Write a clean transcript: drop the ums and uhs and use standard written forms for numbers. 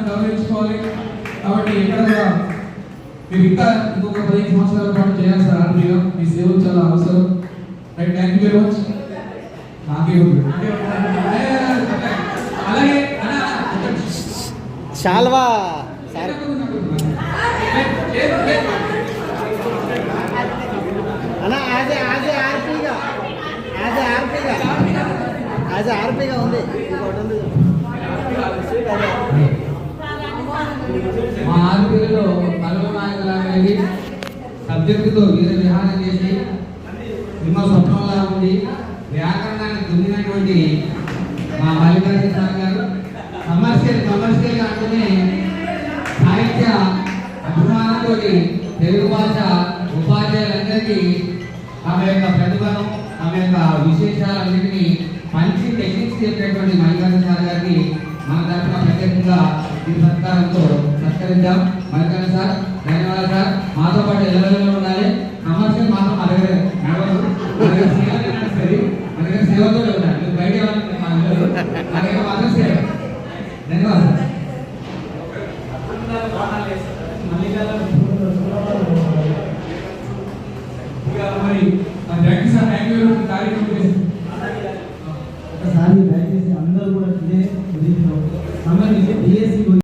గౌరవించుకోవాలి. కాబట్టి ఎక్కడ కూడా మీరు ఇంకా ఇంకొక 15 సంవత్సరాల పాటు చేయాలి సార్. ఆర్మీగా మీ సేవలు చాలా అవసరం. Right, thank you very much. అలాగే శాల్వా అలా యాజ్ ఆర్పీగా ఉంది. మా ఆర్పీలో కలువ నాయకులాగా సబ్జెక్టుతో వీర విహారం చేసి సినిమా స్వప్నంలా ఉంది. వ్యాకరణాన్ని దున్నినటువంటి మా మల్లికార్జున సార్ గారు కమర్షియల్ అంటూనే సాహిత్య అభిమానంతో తెలుగు భాష ఉపాధ్యాయులందరికీ ఆమె యొక్క ప్రతిభను ఆమె యొక్క విశేషాలన్నింటినీ మంచి టెక్నిక్స్ చెప్పేటువంటి మల్లికార్జున సార్ గారికి మన తరఫున ప్రత్యేకంగా ఈ సత్కారంతో సత్కరించాం. మల్లికార్జున సార్ ధన్యవాదాలు సార్. మాతో పాటు ఎల్లవెల్లలో ఉండాలి. కమర్షియల్ మాత్రం మన దగ్గర నడవదు. మన దగ్గర సేవతో ఉండాలి. మీరు బయట మన దగ్గర మాత్రం సేవ. ధన్యవాదాలు. మరి thank you sir. Thank you కార్యక్రమం